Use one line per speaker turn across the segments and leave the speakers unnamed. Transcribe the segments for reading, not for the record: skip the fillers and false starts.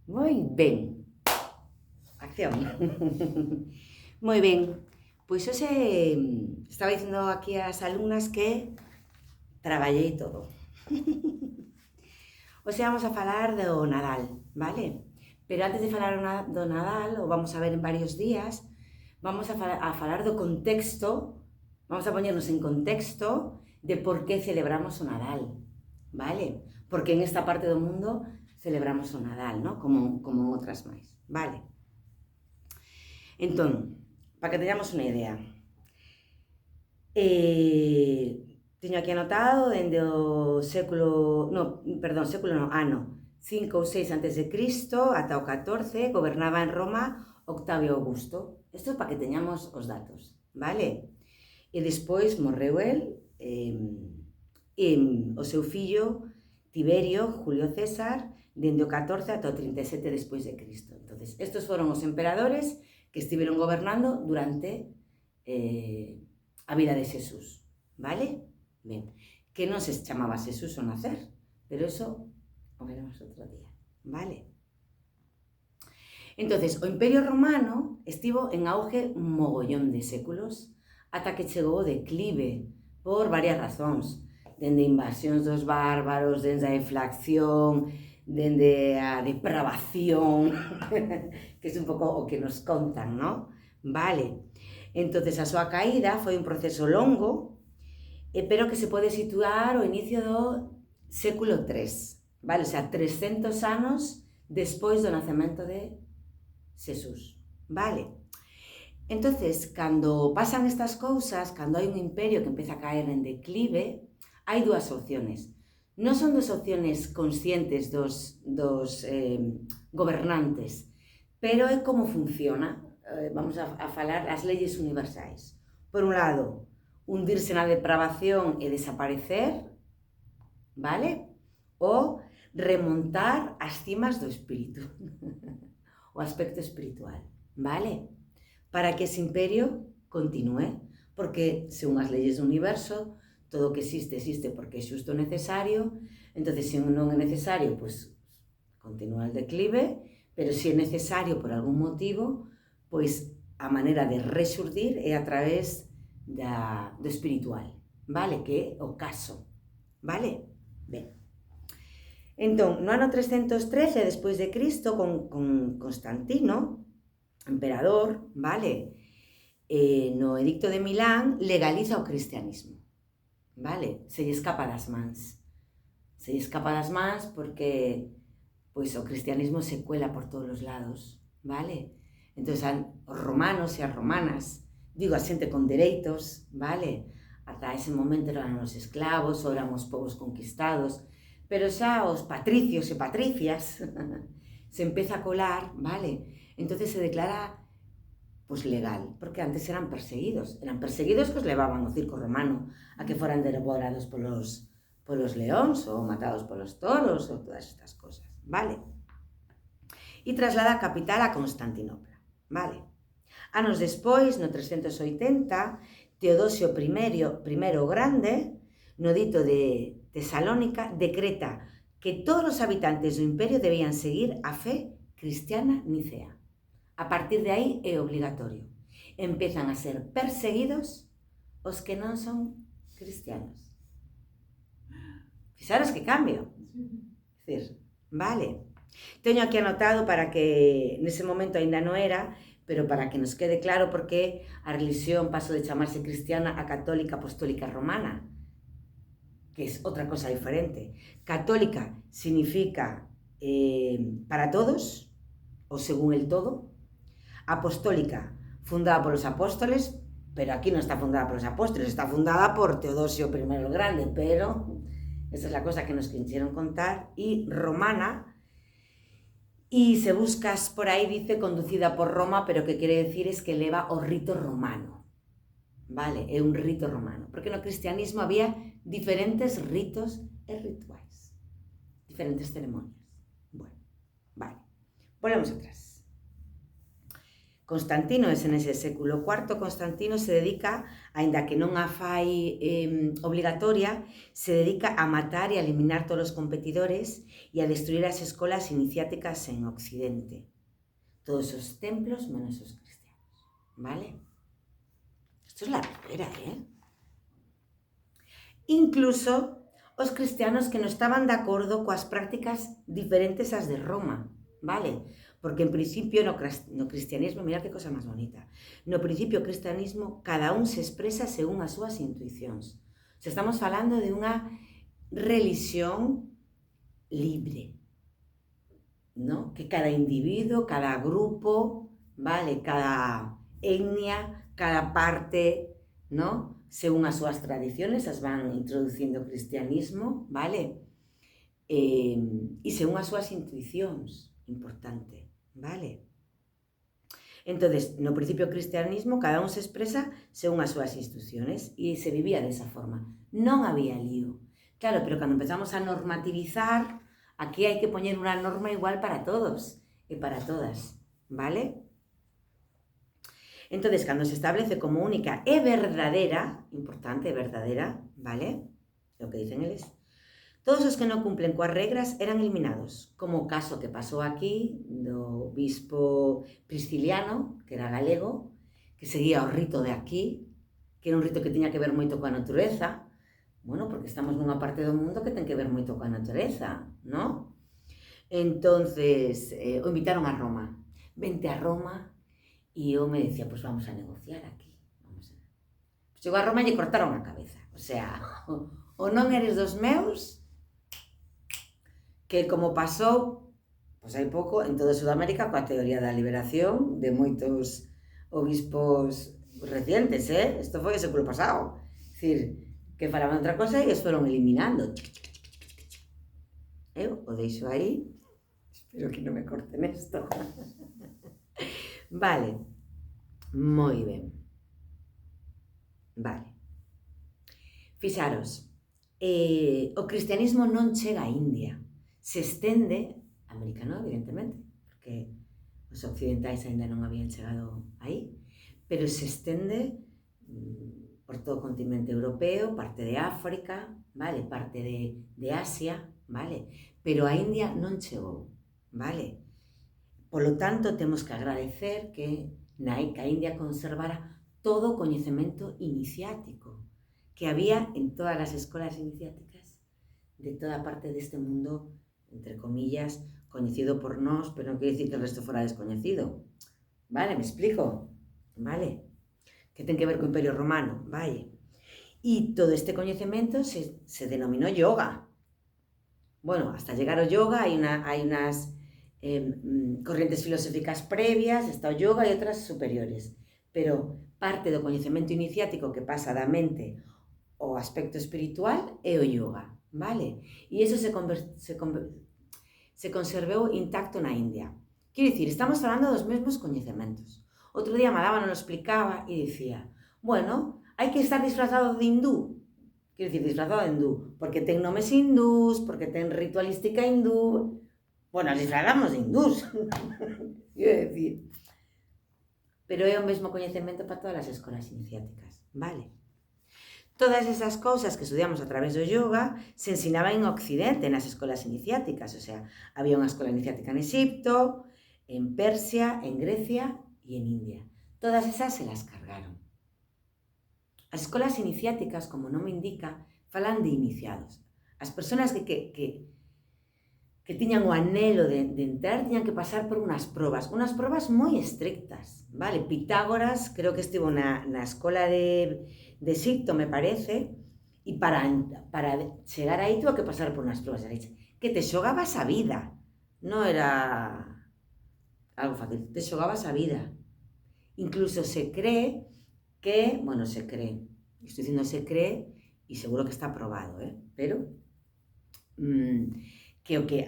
Moi ben. Acción. Moi ben. Pois hoxe estaba dicindo aquí ás alumnas que traballei todo. Hoxe vamos a falar do Nadal, vale? Pero antes de falar do Nadal, o vamos a ver en varios días, vamos a falar do contexto, vamos a poñernos en contexto de por que celebramos o Nadal, vale? Porque en esta parte do mundo celebramos o Nadal, ¿no? Como en outras máis, vale? Entón, para que teñamos unha idea, teño aquí anotado dende o ano 5 ou 6 antes de Cristo ata o 14 gobernaba en Roma Octavio Augusto. Isto é para que teñamos os datos, vale? E despois morreu el, e o seu fillo Tiberio Julio César dende o 14 ata o 37 despois de Cristo. Entonces, estos foron os emperadores que estiveron gobernando durante a vida de Xesús, vale? Ben, que non se chamaba Xesús ao nacer, pero eso o veremos outro día, vale? Entonces, o Imperio Romano estivo en auge mogollón de séculos ata que chegou o declive por varias razóns, dende invasións dos bárbaros, dende a inflación, dende a depravación, que é un pouco o que nos contan, ¿no? Vale. Entonces, a súa caída foi un proceso longo, pero que se pode situar ao inicio do século III, vale? O sea, 300 anos despois do nacemento de Xesús, vale? Entonces, cando pasan estas cousas, cando hai un imperio que empeza a caer en declive, hai dúas opciones. Non son dos opciones conscientes dos gobernantes, pero é como funciona. Vamos a falar as leyes universais. Por un lado, hundirse na depravación e desaparecer, vale? Ou remontar as cimas do espírito, o aspecto espiritual, vale? Para que ese imperio continúe, porque según as leyes do universo, todo o que existe, existe porque é xusto necesario. Entonces, se non é necesario, pues continúa el declive, pero se é necesario por algún motivo, pois a maneira de rexurdir é a través do espiritual, vale? Que é o caso, vale? Ben. Entón, no ano 313 despois de Cristo, con Constantino, emperador, vale? No edicto de Milán legaliza o cristianismo, vale? Se lle escapa das mans. Se lle escapa das mans porque pois o cristianismo se cuela por todos os lados, vale? Entón, os romanos e as romanas, digo, a xente con dereitos, vale? Ata ese momento eran os esclavos, ou eran os povos conquistados, pero xa os patricios e patricias se empeza a colar, vale? Entón se declara pois legal, porque antes eran perseguidos que os levaban ao circo romano a que foran devorados polos leóns ou matados polos toros ou todas estas cosas, vale? E traslada a capital a Constantinopla, vale? Anos despois, no 380, Teodosio I o Grande, no dito de Tesalónica, decreta que todos os habitantes do imperio debían seguir a fe cristiana nicea. A partir de aí é obligatorio. Empezan a ser perseguidos os que non son cristianos. Fixaros que cambio. É dicir, vale. Teño aquí anotado para que nese momento ainda non era, pero para que nos quede claro porque a religión pasou de chamarse cristiana a católica apostólica romana, que é outra cosa diferente. Católica significa para todos, ou según el todo. Apostólica, fundada polos apóstoles, pero aquí non está fundada polos apóstoles, está fundada por Teodosio I el Grande, pero esa es la cosa que nos quixeron contar. E romana, e se buscas por aí dice conducida por Roma, pero que quere decir es que leva o rito romano, vale? É un rito romano, porque no cristianismo había diferentes ritos e rituais, diferentes ceremonias. Bueno, vale, volvemos atrás. Constantino é nese século IV, Constantino se dedica, aínda que non a fai obligatoria, se dedica a matar e a eliminar todos os competidores e a destruir as escolas iniciáticas en Occidente. Todos os templos menos os cristianos, vale? Isto é la primera, Incluso os cristianos que non estaban de acordo coas prácticas diferentes ás de Roma, vale? Porque en principio no cristianismo, mira que cosa máis bonita, no principio o cristianismo cada un se expresa según as súas intuicións. O sea, estamos falando de unha religión libre, ¿no? Que cada individuo, cada grupo, vale, cada etnia, cada parte, ¿no? Según as súas tradiciones, as van introducindo o cristianismo, vale? E según as súas intuicións, importante, vale? Entonces, no principio do cristianismo, cada un se expresa según as súas instrucciones e se vivía desa forma. Non había lío. Claro, pero cando empezamos a normativizar, aquí hai que poñer unha norma igual para todos e para todas, vale? Entonces, cando se establece como única e verdadera, importante, verdadera, vale? Lo que dicen eles. Todos os que non cumplen coas regras eran eliminados, como o caso que pasou aquí do bispo Prisciliano, que era galego, que seguía o rito de aquí, que era un rito que tiña que ver moito coa natureza, bueno, porque estamos nunha parte do mundo que ten que ver moito coa natureza, non? Entonces, o invitaron a Roma. Vente a Roma, e eu me decía, pues vamos a negociar aquí. Chegou a Roma e lle cortaron a cabeza. O sea, o non eres dos meus, que como pasou, pois hai pouco, en toda Sudamérica, coa teoría da liberación de moitos obispos recientes, Isto foi o século pasado. É dicir, que falaban outra cosa e os foron eliminando. Eu o deixo aí, espero que non me corten isto. Vale, moi ben. Vale. Fixaros, o cristianismo non chega a India. Se estende, americano, evidentemente, porque os occidentais ainda non habían chegado aí, pero se estende por todo o continente europeo, parte de África, vale, parte de Asia, vale, pero a India non chegou, vale. Polo tanto, temos que agradecer que a India conservara todo o coñecemento iniciático que había en todas as escolas iniciáticas de toda parte deste mundo, entre comillas, coñecido por nós, pero non quere dicir que o resto fora descoñecido. Vale, me explico? Vale? Que ten que ver co Imperio Romano, vale? E todo este coñecemento se denominó yoga. Bueno, hasta llegar ao yoga hai unas corrientes filosóficas previas, está o yoga e outras superiores, pero parte do coñecemento iniciático que pasa da mente ao aspecto espiritual é o yoga, vale? E iso se conservou intacto na India. Quero dicir, estamos falando dos mesmos coñecementos. Outro día Madama nos lo explicaba e dicía, bueno, hai que estar disfrazado de hindú. Quero dicir, disfrazado de hindú, porque ten nomes hindús, porque ten ritualística hindú. Bueno, nos disfrazamos de hindús. Quero dicir. Pero é o mesmo coñecemento para todas as escolas iniciáticas, vale? Todas esas cousas que estudiamos a través do yoga se ensinaban en Occidente, nas escolas iniciáticas. O sea, había unha escola iniciática en Egipto, en Persia, en Grecia e en India. Todas esas se las cargaron. As escolas iniciáticas, como o nome indica, falan de iniciados. As persoas que tiñan o anhelo de entrar, tiñan que pasar por unhas probas moi estrictas, vale? Pitágoras, creo que estivo na escola de Egipto, me parece, e para chegar aí tuvo que pasar por unhas probas de leche, que te xogabas a vida, non era algo fácil, te xogabas a vida. Incluso se cree que, bueno, estou dicindo se cree, e seguro que está probado, pero que o que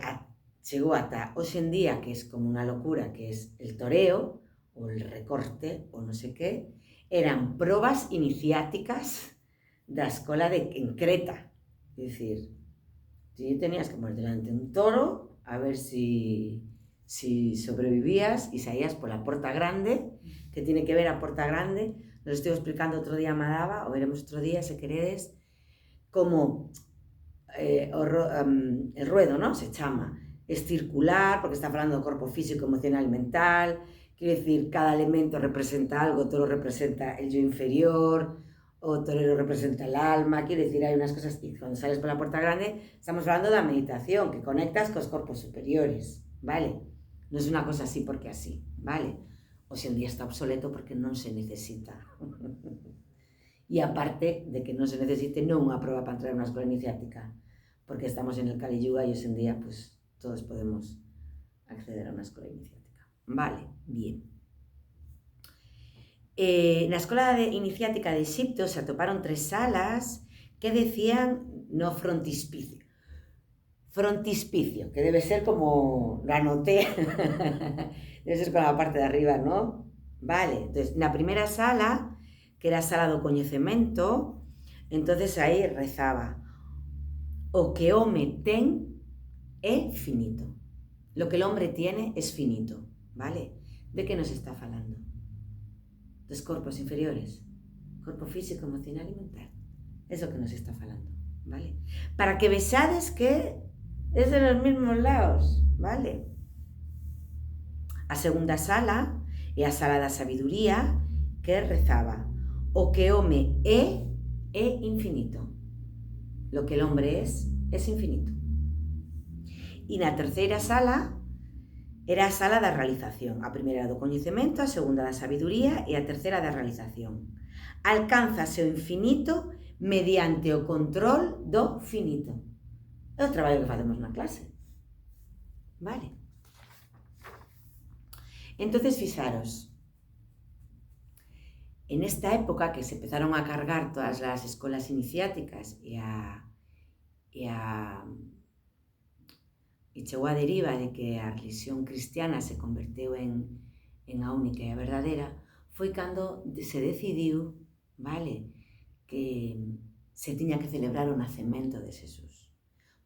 chegou ata hoxe en día, que é como unha locura, que é el toreo, ou el recorte, ou non sei que, eran probas iniciáticas da escola en Creta. É dicir, ti tenías que poner delante un toro a ver si si sobrevivías y salías por la puerta grande, que tiene que ver a puerta grande, nos estoy explicando otro día Madaba, o veremos otro día, si queredes, como el ruedo, ¿no? Se chama. Es circular, porque está falando do corpo físico, emocional e mental, quiere decir, cada elemento representa algo, todo representa el yo inferior, o torero representa el alma, quiere decir, hay unas cosas, y cuando sales por la puerta grande, estamos hablando da meditación, que conectas cos corpos superiores, vale? Non é unha cosa así porque así, vale? Hoxe en día está obsoleto porque non se necesita. E aparte de que non se necesite, non unha proba para entrar en unha escola iniciática, porque estamos en el Kali Yuga e hoxe en día, pues, todos podemos acceder a unha escola iniciática. Vale, bien. Na escola iniciática de Exipto se atoparon 3 salas que decían no frontispicio. Frontispicio, que debe ser como, lo anoté, debe ser con la parte de arriba, ¿no? Vale, entonces, na primeira sala, que era a sala do coñecemento, entonces aí rezaba: o que home ten é finito. Lo que el hombre tiene es finito, ¿vale? ¿De qué nos está falando? Dos corpos inferiores, corpo físico, emocional e mental. Es lo que nos está falando, ¿vale? Para que vexades que es de los mismos lados, ¿vale? A segunda sala é a sala da sabiduría, que rezaba: o que home é infinito. Lo que el hombre es infinito. E na terceira sala era a sala da realización. A primeira do coñecemento, a segunda da sabiduría e a terceira da realización. Alcánzase o infinito mediante o control do finito. É o traballo que facemos na clase. Vale. Entonces, fixaros, en esta época que se empezaron a cargar todas as escolas iniciáticas e chegou a deriva de que a religión cristiana se converteu en a única e a verdadeira, foi cando se decidiu, vale, que se tiña que celebrar o nacemento de Xesús,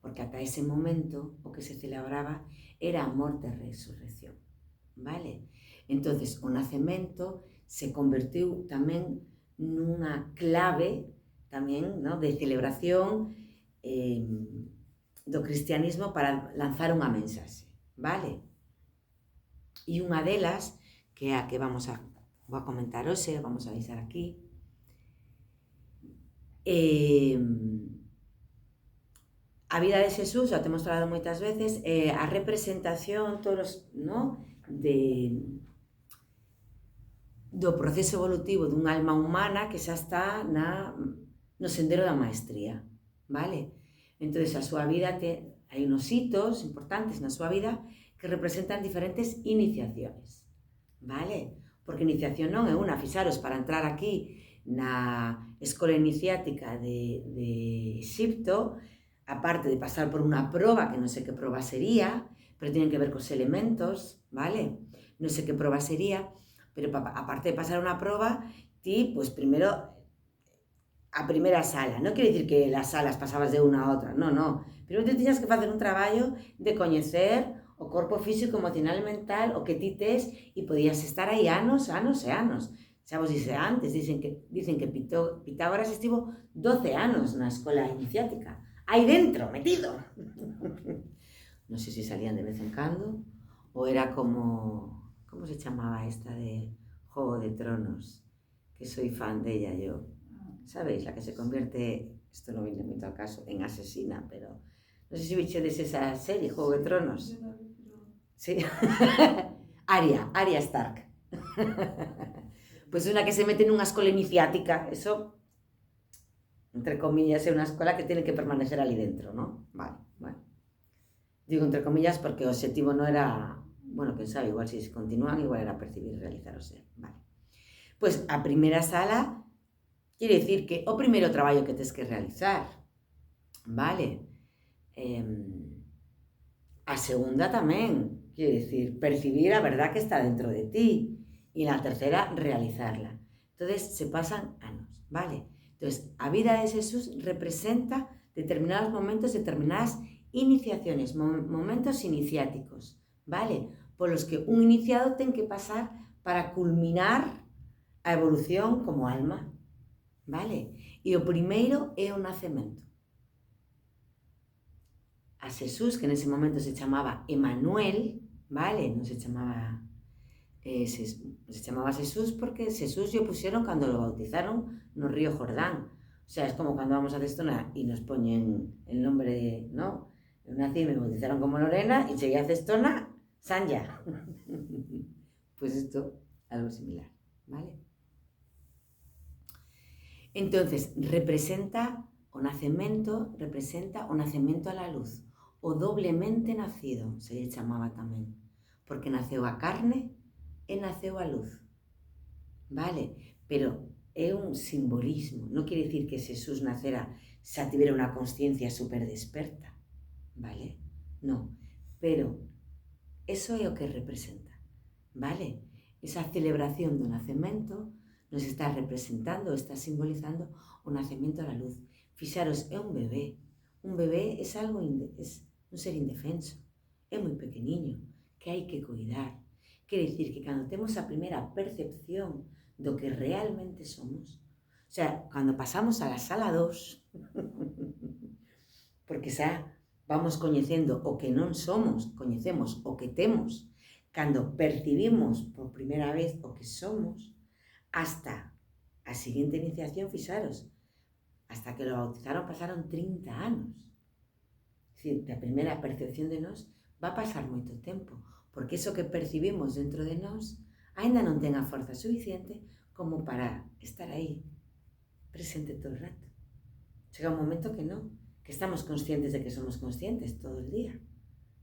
porque ata ese momento o que se celebraba era a morte e a resurrección, vale? Entonces, o nacemento se convertiu tamén nunha clave tamén, ¿no?, de celebración do cristianismo para lanzar unha mensaxe, vale? E unha delas, que é a que vou a comentar hoxe, vamos a deixar aquí, a vida de Xesús, xa temos falado moitas veces, a representación, todos, ¿no?, do proceso evolutivo dun alma humana que xa está no sendero da maestría, vale? Entón, a súa vida hai unos hitos importantes na súa vida que representan diferentes iniciaciones, vale? Porque iniciación non é unha, fixaros, para entrar aquí na escola iniciática de Exipto, aparte de pasar por unha proba, que non sei que proba sería, pero tienen que ver cos elementos, vale? Non sei que proba sería, pero aparte de pasar unha proba, ti, pues, primero, a primeira sala, non quere dicir que las salas pasabas de unha a outra, non. Primeiro te tiñas que facer un traballo de coñecer o corpo físico, emocional e mental, o que ti tes, e podías estar aí anos e anos. Xa vos dixe antes, dicen que Pitágoras estivo 12 anos na escola iniciática, aí dentro, metido. Non sei se salían de vez en cando, ou era como se chamaba esta de Juego de Tronos, que soy fan de ella yo. ¿Sabéis? La que se convierte, esto no viene moito al caso, en asesina, pero non sei se vichedes esa serie, Juego de Tronos. Sí. Arya Stark. Pues unha que se mete nunha escola iniciática, eso, entre comillas, é unha escola que tiene que permanecer ali dentro, ¿no? Vale, bueno. Digo entre comillas porque o objetivo non era, bueno, quen sabe, igual se continúan, igual era percibir e realizar o ser, vale. Pues a primeira sala quiere decir que o primeiro traballo que tes que realizar, vale? A segunda tamén, quiere decir, percibir a verdad que está dentro de ti. E na terceira, realizarla. Entonces, se pasan anos, vale? Entonces, a vida de Xesús representa determinados momentos, determinadas iniciaciones, momentos iniciáticos, vale? polos que un iniciado ten que pasar para culminar a evolución como alma, vale? E o primeiro é o nacemento. A Xesús, que nese momento se chamaba Emanuel, vale? Non se chamaba se chamaba Xesús porque Xesús lle puxeron cando lo bautizaron no río Jordán. O sea, es como cando vamos a Cestona e nos poñen el nombre, ¿no? Eu nací, me bautizaron como Lorena e cheguei a Cestona, Sanja. Pues esto, algo similar, ¿vale? Entonces, representa o nacemento a la luz, o doblemente nacido, se lle chamaba tamén, porque naceu a carne e naceu a luz, vale? Pero é un simbolismo, non quere dicir que Xesús nacera xa tivera unha consciencia super desperta, vale? Non, pero eso é o que representa, vale? Esa celebración do nacemento nos está representando, está simbolizando o nacemento a la luz. Fixaros, é un bebé é algo, es un ser indefenso, é moi pequeniño, que hai que cuidar. Quere dicir que cando temos a primeira percepción do que realmente somos, o sea, cando pasamos a la sala 2, porque xa vamos coñecendo o que non somos, coñecemos o que temos, cando percibimos por primeira vez o que somos, hasta a seguinte iniciación, fixaros, hasta que lo bautizaron pasaron 30 anos. É dicir, da primeira percepción de nós va a pasar moito tempo, porque iso que percibimos dentro de nós aínda non ten a forza suficiente como para estar aí, presente todo o rato. Chega un momento que non, que estamos conscientes de que somos conscientes todo el día,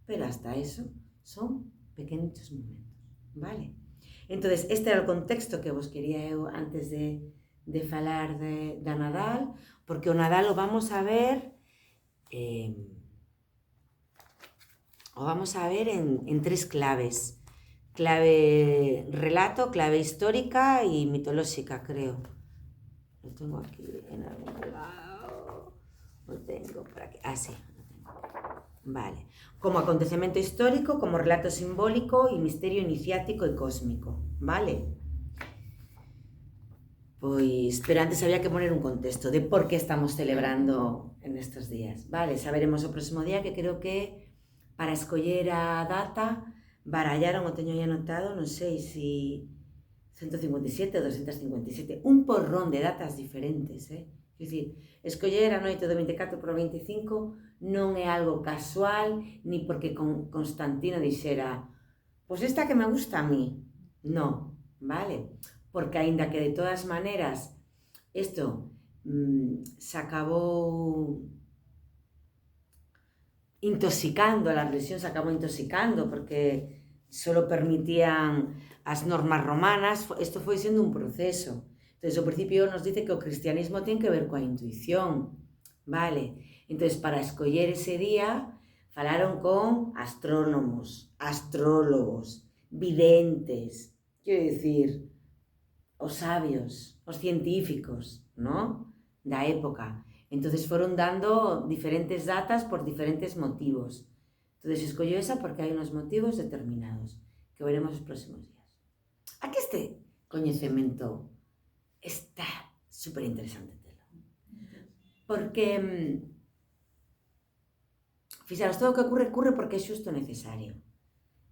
pero hasta eso son pequenos momentos, vale? Entonces, este era o contexto que vos quería eu antes de falar da Nadal, porque o Nadal o vamos a ver en tres claves. Clave relato, clave histórica y mitológica, creo. Lo tengo aquí en algún lado. Lo tengo por aquí. Ah, sí. Vale. Como acontecimiento histórico, como relato simbólico y misterio iniciático y cósmico. Vale. Pois, pero antes había que poner un contexto de por qué estamos celebrando en estos días. Vale, saberemos o próximo día, que creo que para escoller a data barallaron, o teño ya anotado, non sei se 157 ou 257, un porrón de datas diferentes, É dicir, escoller a noite do 24 para o 25 non é algo casual, ni porque Constantino dixera, pois esta que me gusta a mí. Non, vale? Porque aínda que de todas maneras isto se acabou intoxicando, a religión se acabou intoxicando porque solo permitían as normas romanas, isto foi sendo un proceso. Entón, ao principio nos dice que o cristianismo ten que ver coa intuición, vale? Entón, para escoller ese día, falaron con astrónomos, astrólogos, videntes, quero dicir, os sabios, os científicos, ¿no? Da época. Entonces foron dando diferentes datas por diferentes motivos. Entonces escolleu esa porque hai unos motivos determinados que veremos os próximos días. Aquí este coñecemento está super interesante telo. Porque, fixaros, todo o que ocurre porque é xusto necesario.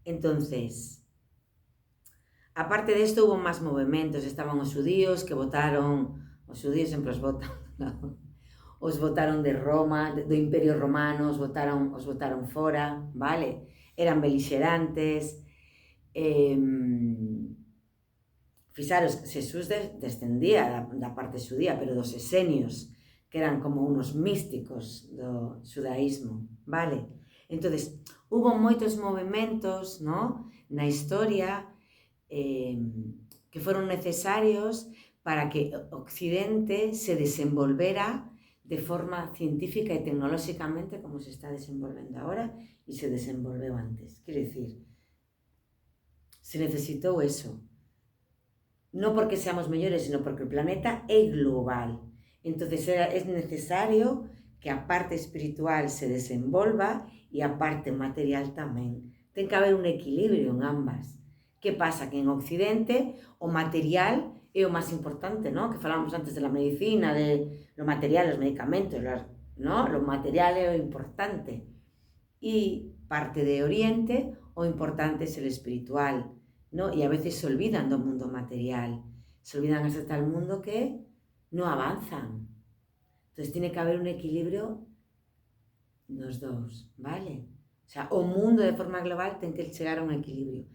Entonces, aparte desto, hubo máis movimentos. Estaban os xudíos que votaron, os xudíos sempre os votan, non? Os votaron de Roma, do Imperio Romano, os votaron fora, vale? Eran belixerantes. Fixaros, Xesús descendía da parte xudía, pero dos esenios, que eran como unos místicos do xudaísmo, vale? Entonces, hubo moitos movimentos, ¿no?, na historia que foron necesarios para que Occidente se desenvolvera de forma científica e tecnolóxicamente como se está desenvolvendo agora e se desenvolveu antes. Quero dicir, se necesitou eso. Non porque seamos mellores, sino porque o planeta é global. Entonces é necesario que a parte espiritual se desenvolva e a parte material tamén. ten que haber un equilibrio en ambas. Que pasa? Que en Occidente o material é o máis importante, ¿no? Que falamos antes de la medicina, de lo material, os medicamentos, ¿no? Lo material é o importante. E parte de Oriente, o importante es el espiritual, ¿no? Y a veces se olvidan do mundo material, se olvidan hasta tal mundo que no avanzan. Entonces tiene que haber un equilibrio nos dous, vale? O sea, o mundo de forma global ten que chegar a un equilibrio.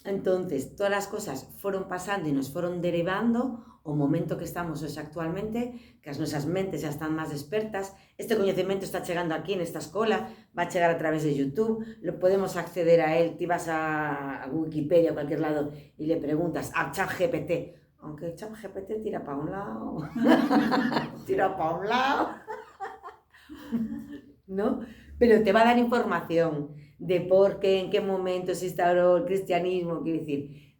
Entonces, todas as cosas foron pasando e nos foron derivando o momento que estamos hoxe actualmente, que as nosas mentes xa están máis despertas, este coñecemento está chegando aquí nesta escola, va a chegar a través de YouTube, lo podemos acceder a él, ti vas a Wikipedia, a cualquier lado, e le preguntas a ChatGPT, aunque ChatGPT tira para un lado, tira para un lado, ¿no? Pero te va a dar información de por qué, en qué momento se instauró el cristianismo, quiero decir,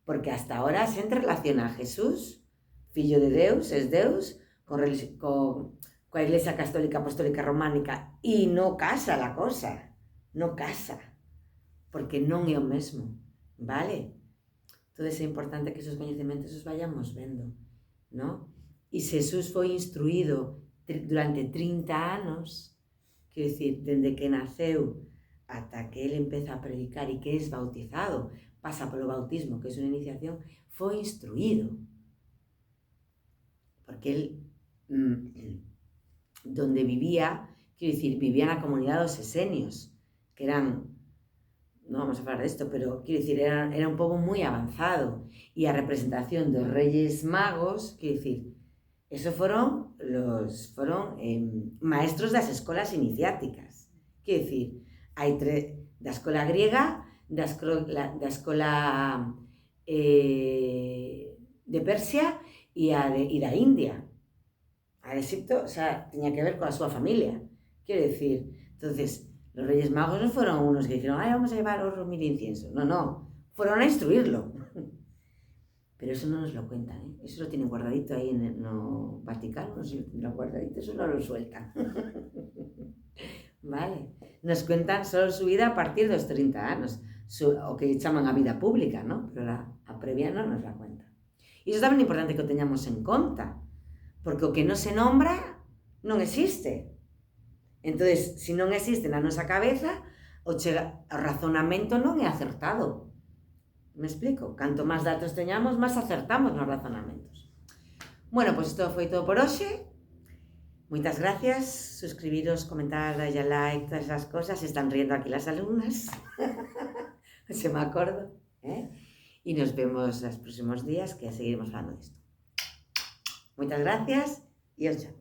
porque hasta ahora se relaciona a Jesús, fillo de Deus, es Deus, coa Iglesia Católica Apostólica Románica, e non casa la cosa, non casa, porque non é o mesmo, vale? Entonces é importante que esos coñecementos os vayamos vendo, ¿no? E Jesús foi instruído durante 30 anos, quero dicir, dende que naceu ata que él empeza a predicar e que es bautizado, pasa polo bautismo, que es unha iniciación, foi instruído. Porque él, donde vivía, quero dicir, vivía na comunidade dos esenios, que eran, non vamos a falar desto, pero quero dicir, era un pobo moi avanzado, e a representación dos Reyes Magos, quero dicir, eso foron maestros das escolas iniciáticas, quero dicir, hai da escola griega, da escola de Persia e da India. A de Egipto, o sea, tiña que ver coa súa familia. Quero decir, entonces, los Reyes Magos non foron unos que dijeron, vamos a llevar oro, mil incienso. No, fueron a instruirlo. Pero eso no nos lo cuentan, ¿eh? Eso lo tienen guardadito ahí en el Vaticano, no sé si lo tienen guardadito, eso no lo sueltan. Vale, nos cuentan solo su vida a partir dos 30 anos, o que chaman a vida pública, ¿no? Pero a previa non nos la cuentan. E iso tamén é importante que o teñamos en conta, porque o que non se nombra non existe. Entonces, se non existe na nosa cabeza, o razonamento non é acertado. Me explico? Canto máis datos teñamos, máis acertamos nos razonamentos. Bueno, pois isto foi todo por hoxe. Muchas gracias, suscribiros, comentar, darle a like, todas esas cosas. Se están riendo aquí las alumnas, se me acuerdo, ¿eh? Y nos vemos los próximos días, que seguiremos hablando de esto. Muchas gracias y os chao.